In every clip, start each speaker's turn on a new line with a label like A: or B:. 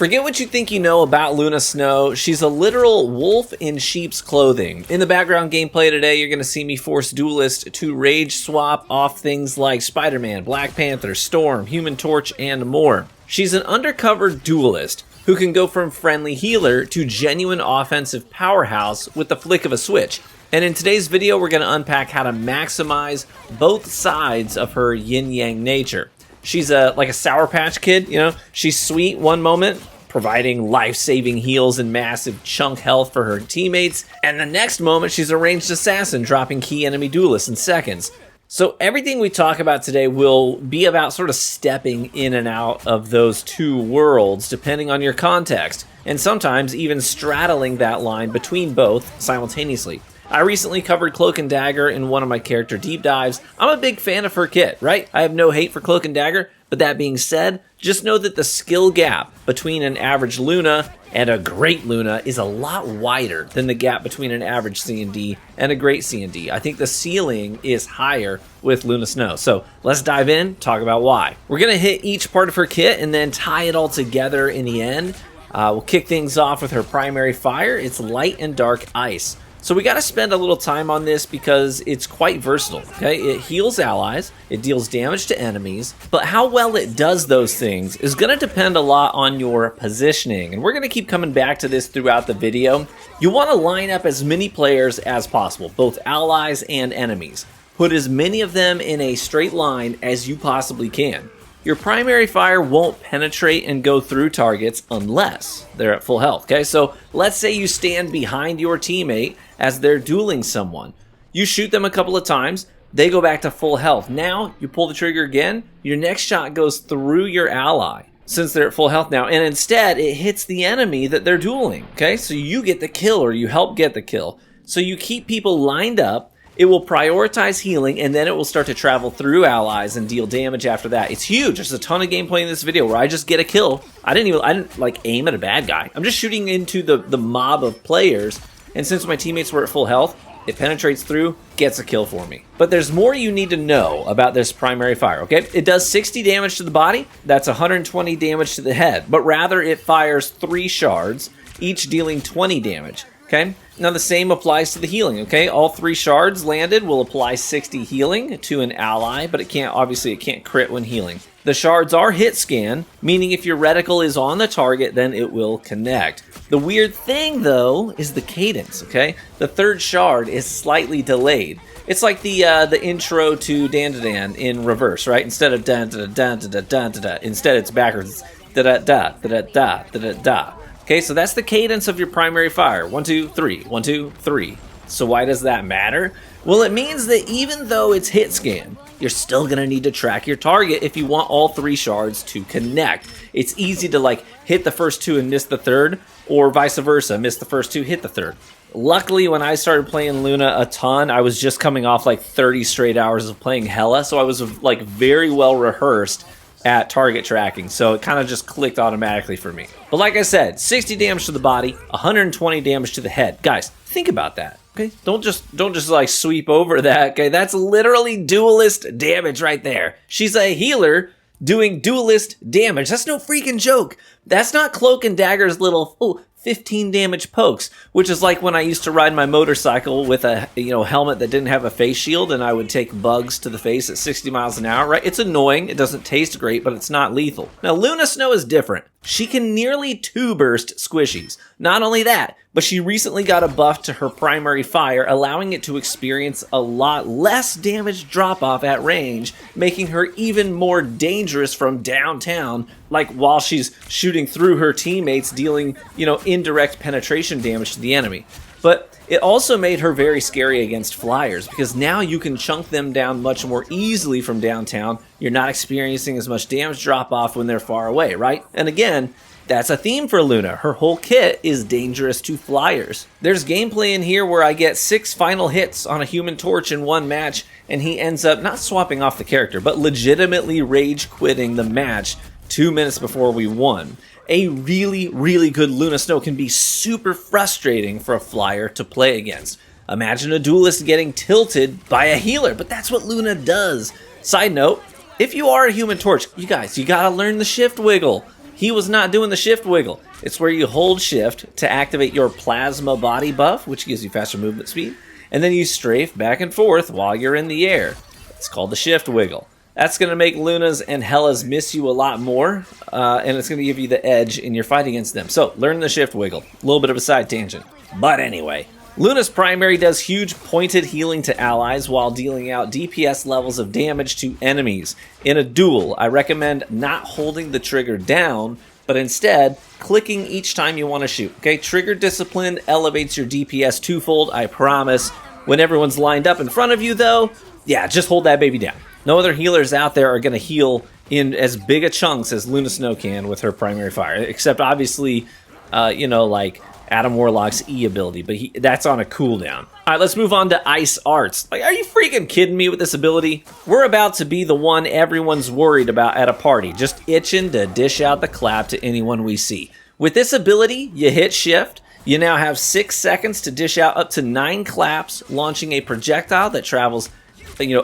A: Forget what you think you know about Luna Snow. She's a literal wolf in sheep's clothing. In the background gameplay today, you're going to see me force Duelist to rage swap off things like Spider-Man, Black Panther, Storm, Human Torch, and more. She's an undercover duelist who can go from friendly healer to genuine offensive powerhouse with the flick of a switch. And in today's video, we're going to unpack how to maximize both sides of her yin-yang nature. She's like a Sour Patch Kid, you know? She's sweet one moment, providing life-saving heals and massive chunk health for her teammates, and the next moment she's a ranged assassin, dropping key enemy duelists in seconds. So everything we talk about today will be about sort of stepping in and out of those two worlds, depending on your context, and sometimes even straddling that line between both simultaneously. I recently covered Cloak and Dagger in one of my character deep dives. I'm a big fan of her kit, right? I have no hate for Cloak and Dagger, but that being said, just know that the skill gap between an average Luna and a great Luna is a lot wider than the gap between an average C&D and a great C&D. I think the ceiling is higher with Luna Snow. So let's dive in, talk about why. We're going to hit each part of her kit and then tie it all together in the end. We'll kick things off with her primary fire. It's Light and Dark Ice. So we got to spend a little time on this because it's quite versatile, okay? It heals allies, it deals damage to enemies, but how well it does those things is going to depend a lot on your positioning, and we're going to keep coming back to this throughout the video. You want to line up as many players as possible, both allies and enemies. Put as many of them in a straight line as you possibly can. Your primary fire won't penetrate and go through targets unless they're at full health, okay? So let's say you stand behind your teammate as they're dueling someone. You shoot them a couple of times, they go back to full health. Now, you pull the trigger again, your next shot goes through your ally since they're at full health now, and instead it hits the enemy that they're dueling, okay? So you get the kill or you help get the kill. So you keep people lined up. It will prioritize healing, and then it will start to travel through allies and deal damage after that. It's huge. There's a ton of gameplay in this video where I just get a kill. I didn't like aim at a bad guy. I'm just shooting into the mob of players, and since my teammates were at full health, it penetrates through, gets a kill for me. But there's more you need to know about this primary fire, okay? It does 60 damage to the body. That's 120 damage to the head, but rather it fires 3 shards, each dealing 20 damage. Okay, now the same applies to the healing, okay? All 3 shards landed will apply 60 healing to an ally, but it can't crit when healing. The shards are hit scan, meaning if your reticle is on the target, then it will connect. The weird thing, though, is the cadence, okay? The 3rd shard is slightly delayed. It's like the intro to Dan Da Dan in reverse, right? Instead of dan da da da da da da da, instead it's backwards. Da da da da da da da da. Okay, so that's the cadence of your primary fire. 1, 2, 3, 1, 2, 3. So why does that matter? Well, it means that even though it's hit scan, you're still gonna need to track your target if you want all 3 shards to connect. It's easy to like hit the first 2 and miss the 3rd, or vice versa, miss the first 2, hit the 3rd. Luckily, when I started playing Luna a ton, I was just coming off like 30 straight hours of playing Hela, so I was like very well rehearsed at target tracking, so it kind of just clicked automatically for me. But like I said, 60 damage to the body, 120 damage to the head. Guys, think about that, okay? Don't just like sweep over that, okay? That's literally duelist damage right there. She's a healer doing duelist damage. That's no freaking joke. That's not Cloak and Dagger's little 15 damage pokes, which is like when I used to ride my motorcycle with a helmet that didn't have a face shield, and I would take bugs to the face at 60 miles an hour, right? It's annoying, it doesn't taste great, but it's not lethal. Now, Luna Snow is different. She can nearly 2-burst squishies. Not only that, but she recently got a buff to her primary fire, allowing it to experience a lot less damage drop-off at range, making her even more dangerous from downtown, like while she's shooting through her teammates, dealing, indirect penetration damage to the enemy. But it also made her very scary against flyers, because now you can chunk them down much more easily from downtown. You're not experiencing as much damage drop-off when they're far away, right? And again, that's a theme for Luna. Her whole kit is dangerous to flyers. There's gameplay in here where I get 6 final hits on a Human Torch in one match, and he ends up not swapping off the character, but legitimately rage quitting the match 2 minutes before we won. A really, really good Luna Snow can be super frustrating for a flyer to play against. Imagine a duelist getting tilted by a healer, but that's what Luna does. Side note, if you are a Human Torch, you guys, you gotta learn the shift wiggle. he was not doing the shift wiggle. It's where you hold shift to activate your plasma body buff, which gives you faster movement speed, and then you strafe back and forth while you're in the air. It's called the shift wiggle. That's going to make Luna's and Hela's miss you a lot more, and it's going to give you the edge in your fight against them. So, learn the shift wiggle. A little bit of a side tangent. But anyway, Luna's primary does huge pointed healing to allies while dealing out DPS levels of damage to enemies. In a duel, I recommend not holding the trigger down, but instead clicking each time you want to shoot. Okay, trigger discipline elevates your DPS twofold, I promise. When everyone's lined up in front of you though, yeah, just hold that baby down. No other healers out there are going to heal in as big a chunks as Luna Snow can with her primary fire, except obviously, like Adam Warlock's E ability, but that's on a cooldown. All right, let's move on to Ice Arts. Like, are you freaking kidding me with this ability? We're about to be the one everyone's worried about at a party, just itching to dish out the clap to anyone we see. With this ability, you hit shift. You now have 6 seconds to dish out up to 9 claps, launching a projectile that travels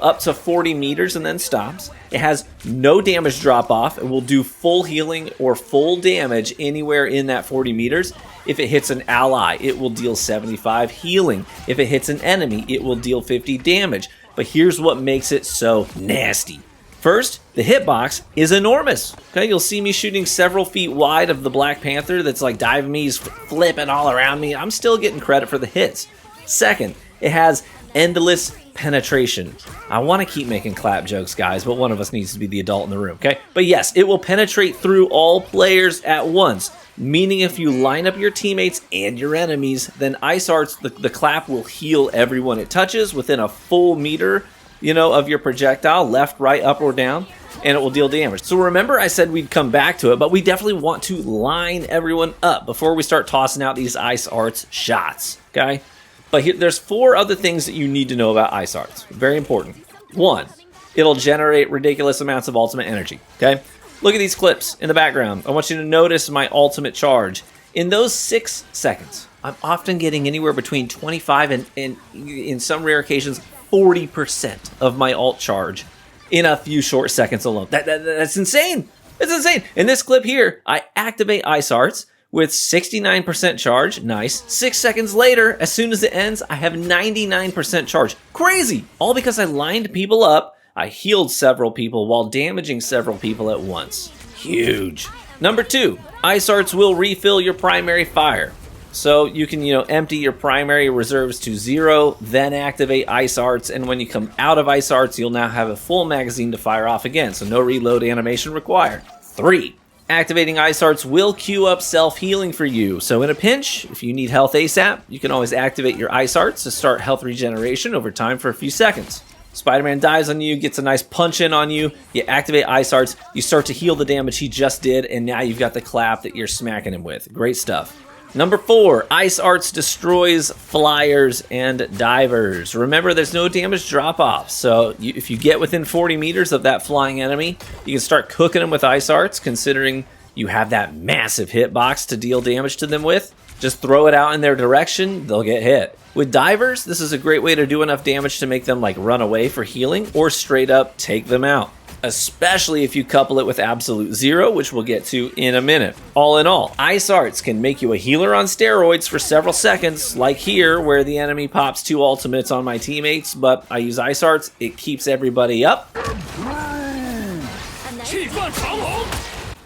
A: up to 40 meters and then stops. It has no damage drop off. It will do full healing or full damage anywhere in that 40 meters. If it hits an ally, it will deal 75 healing. If it hits an enemy, it will deal 50 damage. But here's what makes it so nasty. First, the hitbox is enormous. Okay, you'll see me shooting several feet wide of the Black Panther that's like diving me, he's flipping all around me. I'm still getting credit for the hits. Second, it has endless penetration. I want to keep making clap jokes, guys, but one of us needs to be the adult in the room, okay? But yes, it will penetrate through all players at once, meaning if you line up your teammates and your enemies, then Ice Arts, the clap will heal everyone it touches within a full meter, of your projectile, left, right, up, or down, and it will deal damage. So remember I said we'd come back to it, but we definitely want to line everyone up before we start tossing out these Ice Arts shots, okay? But there's 4 other things that you need to know about Ice Arts. Very important. 1, it'll generate ridiculous amounts of ultimate energy. Okay? Look at these clips in the background. I want you to notice my ultimate charge. In those 6 seconds, I'm often getting anywhere between 25 and in some rare occasions, 40% of my ult charge in a few short seconds alone. That's insane. It's insane. In this clip here, I activate Ice Arts with 69% charge. Nice. 6 seconds later, as soon as it ends, I have 99% charge. Crazy! All because I lined people up, I healed several people while damaging several people at once. Huge. Number 2, Ice Arts will refill your primary fire. So you can, empty your primary reserves to 0, then activate Ice Arts, and when you come out of Ice Arts, you'll now have a full magazine to fire off again, so no reload animation required. 3, activating Ice Arts will queue up self-healing for you. So in a pinch, if you need health ASAP, you can always activate your Ice Arts to start health regeneration over time for a few seconds. Spider-Man dives on you, gets a nice punch in on you, you activate Ice Arts, you start to heal the damage he just did, and now you've got the clap that you're smacking him with. Great stuff. Number 4, Ice Arts destroys flyers and divers. Remember, there's no damage drop-off, so if you get within 40 meters of that flying enemy, you can start cooking them with Ice Arts, considering you have that massive hitbox to deal damage to them with. Just throw it out in their direction, they'll get hit. With divers, this is a great way to do enough damage to make them run away for healing, or straight up take them out. Especially if you couple it with Absolute Zero, which we'll get to in a minute. All in all, Ice Arts can make you a healer on steroids for several seconds, like here, where the enemy pops 2 ultimates on my teammates, but I use Ice Arts, it keeps everybody up,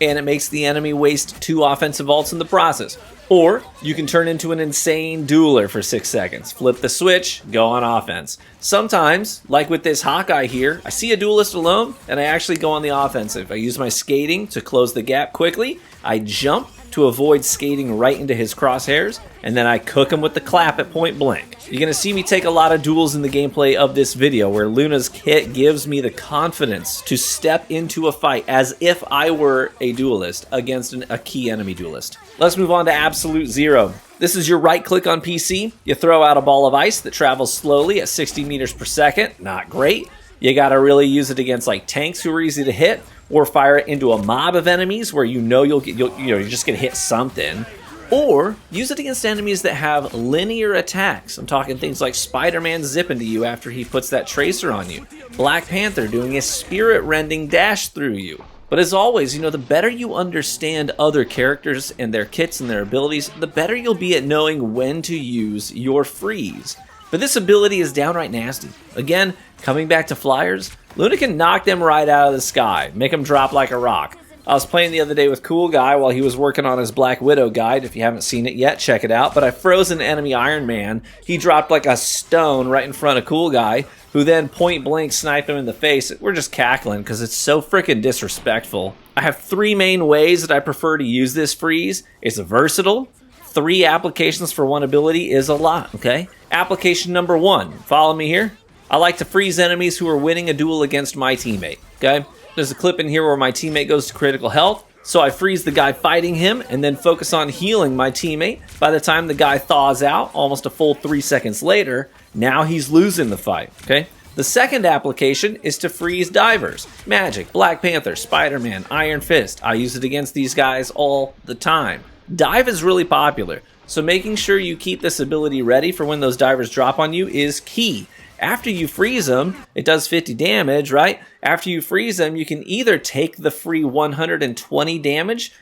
A: and it makes the enemy waste 2 offensive ults in the process. Or you can turn into an insane dueler for 6 seconds. Flip the switch, go on offense. Sometimes, like with this Hawkeye here, I see a duelist alone, and I actually go on the offensive. I use my skating to close the gap quickly. I jump to avoid skating right into his crosshairs, and then I cook him with the clap at point blank. You're going to see me take a lot of duels in the gameplay of this video, where Luna's kit gives me the confidence to step into a fight as if I were a duelist against a key enemy duelist. Let's move on to Absolute Zero. This is your right click on PC. You throw out a ball of ice that travels slowly at 60 meters per second. Not great. You got to really use it against tanks who are easy to hit, or fire it into a mob of enemies where you're just gonna hit something. Or use it against enemies that have linear attacks. I'm talking things like Spider-Man zipping to you after he puts that tracer on you. Black Panther doing a spirit-rending dash through you. But as always, the better you understand other characters and their kits and their abilities, the better you'll be at knowing when to use your freeze. But this ability is downright nasty. Again, coming back to flyers, Luna can knock them right out of the sky, make them drop like a rock. I was playing the other day with Cool Guy while he was working on his Black Widow guide. If you haven't seen it yet, check it out. But I froze an enemy Iron Man. He dropped like a stone right in front of Cool Guy, who then point blank sniped him in the face. We're just cackling because it's so freaking disrespectful. I have 3 main ways that I prefer to use this freeze. It's versatile. 3 applications for 1 ability is a lot, okay? Application number 1, follow me here. I like to freeze enemies who are winning a duel against my teammate, okay? There's a clip in here where my teammate goes to critical health, so I freeze the guy fighting him and then focus on healing my teammate. By the time the guy thaws out, almost a full 3 seconds later, now he's losing the fight, okay? The second application is to freeze divers. Magic, Black Panther, Spider-Man, Iron Fist. I use it against these guys all the time. Dive is really popular, so making sure you keep this ability ready for when those divers drop on you is key. After you freeze them, it does 50 damage, right? After you freeze them, you can either take the free 120 damage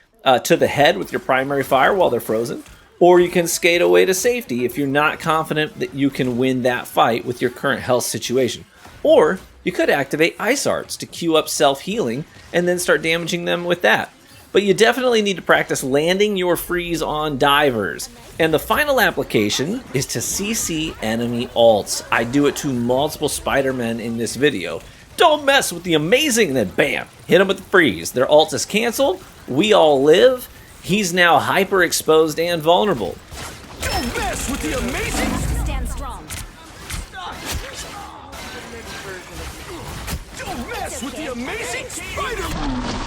A: to the head with your primary fire while they're frozen, or you can skate away to safety if you're not confident that you can win that fight with your current health situation. Or you could activate Ice Arts to queue up self-healing and then start damaging them with that. But you definitely need to practice landing your freeze on divers. And the final application is to CC enemy ults. I do it to multiple Spider-Men in this video. Don't mess with the amazing, and then bam, hit him with the freeze. Their ult is canceled, we all live. He's now hyper exposed and vulnerable.
B: Don't mess with the amazing!
C: Stand strong.
B: Don't mess with the amazing Spider-Man!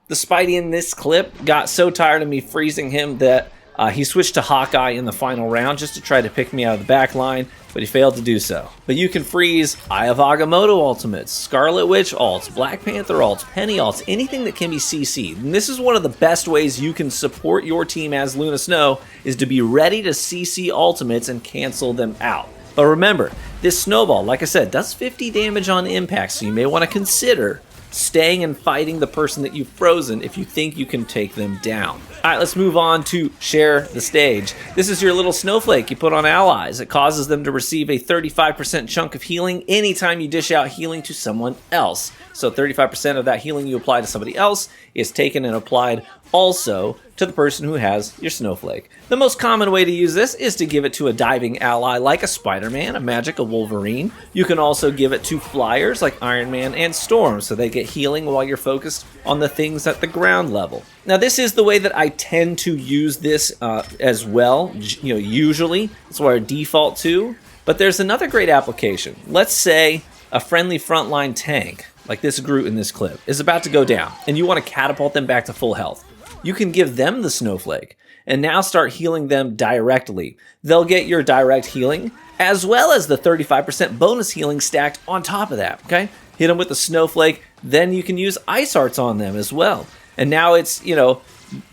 A: The Spidey in this clip got so tired of me freezing him that he switched to Hawkeye in the final round just to try to pick me out of the back line, but he failed to do so. But you can freeze Eye of Agamotto ultimates, Scarlet Witch ults, Black Panther ults, Penny ults, anything that can be CC'd. And this is one of the best ways you can support your team as Luna Snow, is to be ready to CC ultimates and cancel them out. But remember, this snowball, like I said, does 50 damage on impact, so you may want to consider staying and fighting the person that you've frozen if you think you can take them down. Alright, let's move on to share the stage. This is your little snowflake you put on allies. It causes them to receive a 35% chunk of healing anytime you dish out healing to someone else. So 35% of that healing you apply to somebody else is taken and applied also to the person who has your snowflake. The most common way to use this is to give it to a diving ally like a Spider-Man, a Magic, a Wolverine. You can also give it to flyers like Iron Man and Storm, so they get healing while you're focused on the things at the ground level. Now this is the way that I tend to use this as well, usually. That's what I default to. But there's another great application. Let's say a friendly frontline tank, like this Groot in this clip, is about to go down, and you want to catapult them back to full health. You can give them the snowflake, and now start healing them directly. They'll get your direct healing, as well as the 35% bonus healing stacked on top of that, okay? Hit them with the snowflake, then you can use Ice Arts on them as well. And now it's,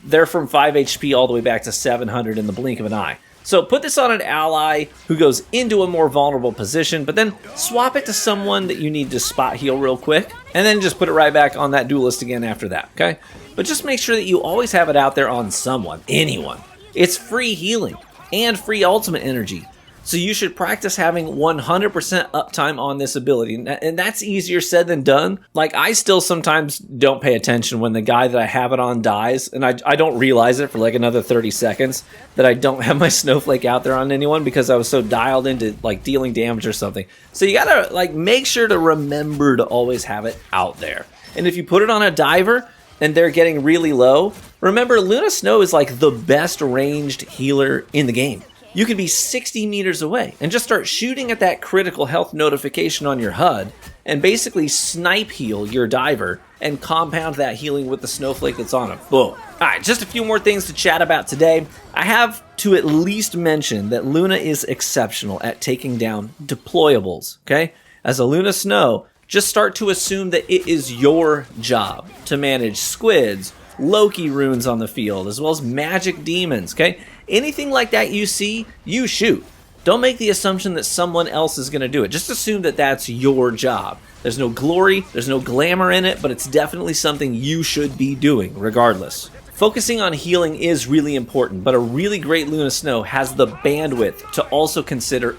A: they're from 5 HP all the way back to 700 in the blink of an eye. So put this on an ally who goes into a more vulnerable position, but then swap it to someone that you need to spot heal real quick, and then just put it right back on that duelist again after that, okay? But just make sure that you always have it out there on someone, anyone. It's free healing and free ultimate energy. So you should practice having 100% uptime on this ability. And that's easier said than done. Like, I still sometimes don't pay attention when the guy that I have it on dies, and I don't realize it for like another 30 seconds that I don't have my snowflake out there on anyone because I was so dialed into like dealing damage or something. So you gotta like make sure to remember to always have it out there. And if you put it on a diver and they're getting really low, remember Luna Snow is like the best ranged healer in the game. You can be 60 meters away and just start shooting at that critical health notification on your HUD and basically snipe heal your diver and compound that healing with the snowflake that's on him. Boom. Alright, just a few more things to chat about today. I have to at least mention that Luna is exceptional at taking down deployables, okay? As a Luna Snow, just start to assume that it is your job to manage squids, Loki runes on the field, as well as magic demons, okay? Anything like that you see, you shoot. Don't make the assumption that someone else is going to do it. Just assume that that's your job. There's no glory, there's no glamour in it, but it's definitely something you should be doing regardless. Focusing on healing is really important, but a really great Luna Snow has the bandwidth to also consider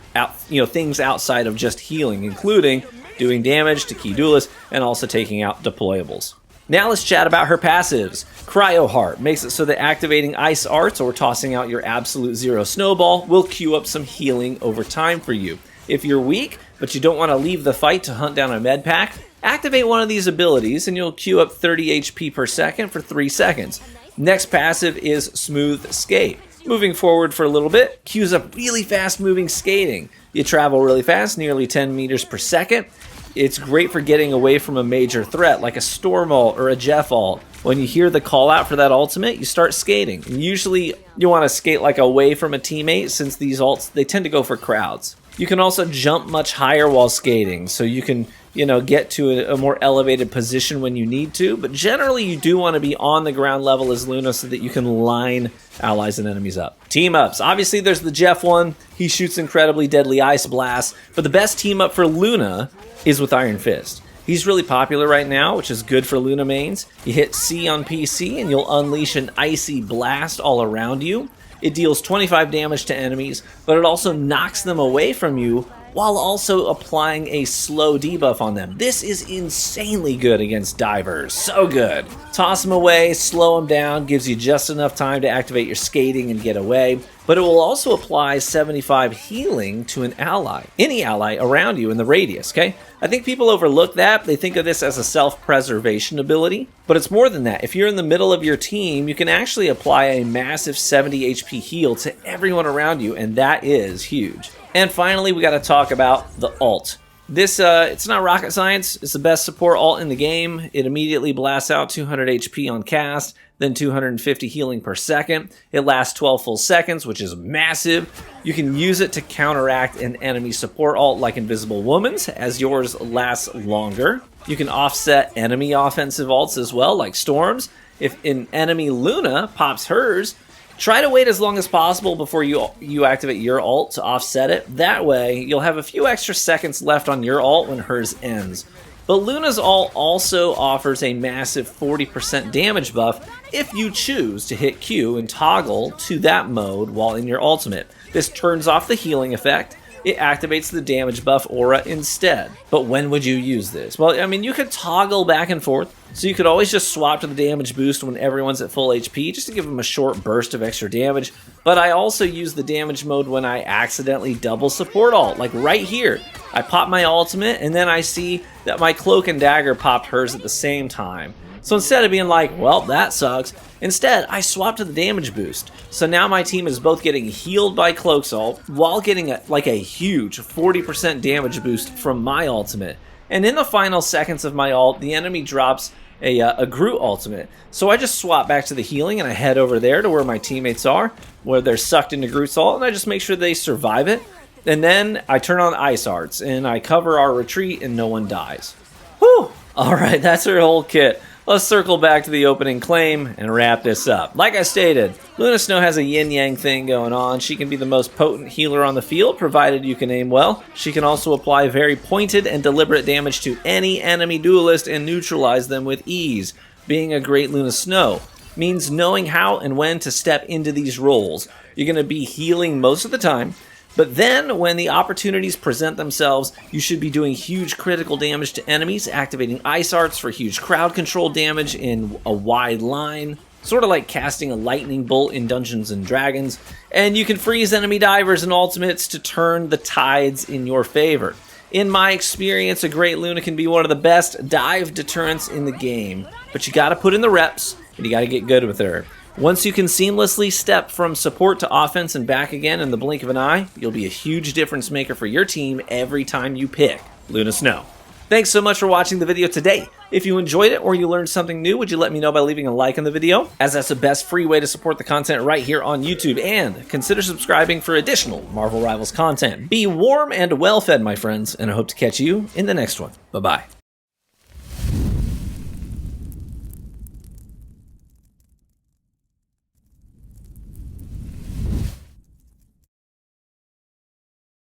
A: things outside of just healing, including doing damage to key duelists and also taking out deployables. Now let's chat about her passives. Cryo Heart makes it so that activating Ice Arts or tossing out your Absolute Zero Snowball will queue up some healing over time for you. If you're weak, but you don't want to leave the fight to hunt down a med pack, activate one of these abilities and you'll queue up 30 HP per second for 3 seconds. Next passive is Smooth Skate. Moving forward for a little bit, queues up really fast moving skating. You travel really fast, nearly 10 meters per second. It's great for getting away from a major threat like a Storm ult or a Jeff ult. When you hear the call out for that ultimate, you start skating. And usually you want to skate like away from a teammate since these ults, they tend to go for crowds. You can also jump much higher while skating, so you can, get to a more elevated position when you need to, but generally you do want to be on the ground level as Luna so that you can line allies and enemies up. Team ups. Obviously there's the Jeff one. He shoots incredibly deadly ice blasts, but the best team up for Luna is with Iron Fist. He's really popular right now, which is good for Luna mains. You hit C on PC and you'll unleash an icy blast all around you. It deals 25 damage to enemies, but it also knocks them away from you while also applying a slow debuff on them. This is insanely good against divers. So good. Toss them away, slow them down, gives you just enough time to activate your skating and get away, but it will also apply 75 healing to an ally, any ally around you in the radius, okay? I think people overlook that. They think of this as a self-preservation ability, but it's more than that. If you're in the middle of your team, you can actually apply a massive 70 HP heal to everyone around you, and that is huge. And finally, we got to talk about the ult. This, it's not rocket science. It's the best support ult in the game. It immediately blasts out 200 HP on cast, then 250 healing per second. It lasts 12 full seconds, which is massive. You can use it to counteract an enemy support ult like Invisible Woman's, as yours lasts longer. You can offset enemy offensive ults as well, like Storm's. If an enemy Luna pops hers, try to wait as long as possible before you activate your ult to offset it. That way, you'll have a few extra seconds left on your ult when hers ends. But Luna's ult also offers a massive 40% damage buff if you choose to hit Q and toggle to that mode while in your ultimate. This turns off the healing effect. It activates the damage buff aura instead. But when would you use this? Well, I mean, you could toggle back and forth. So you could always just swap to the damage boost when everyone's at full HP, just to give them a short burst of extra damage. But I also use the damage mode when I accidentally double support ult, like right here. I pop my ultimate, and then I see that my Cloak and Dagger popped hers at the same time. So instead of being like, well, that sucks, instead I swap to the damage boost. So now my team is both getting healed by Cloak's ult, while getting a huge 40% damage boost from my ultimate. And in the final seconds of my ult, the enemy drops a Groot ultimate. So I just swap back to the healing and I head over there to where my teammates are, where they're sucked into Groot's ult, and I just make sure they survive it. And then I turn on Ice Arts and I cover our retreat and no one dies. Whew! Alright, that's her whole kit. Let's circle back to the opening claim and wrap this up. Like I stated, Luna Snow has a yin-yang thing going on. She can be the most potent healer on the field, provided you can aim well. She can also apply very pointed and deliberate damage to any enemy duelist and neutralize them with ease. Being a great Luna Snow means knowing how and when to step into these roles. You're going to be healing most of the time, but then when the opportunities present themselves, you should be doing huge critical damage to enemies, activating Ice Arts for huge crowd control damage in a wide line, sort of like casting a lightning bolt in Dungeons and Dragons, and you can freeze enemy divers and ultimates to turn the tides in your favor. In my experience, a great Luna can be one of the best dive deterrents in the game, but you gotta put in the reps, and you gotta get good with her. Once you can seamlessly step from support to offense and back again in the blink of an eye, you'll be a huge difference maker for your team every time you pick Luna Snow. Thanks so much for watching the video today. If you enjoyed it or you learned something new, would you let me know by leaving a like on the video, as that's the best free way to support the content right here on YouTube, and consider subscribing for additional Marvel Rivals content. Be warm and well fed, my friends, and I hope to catch you in the next one. Bye-bye.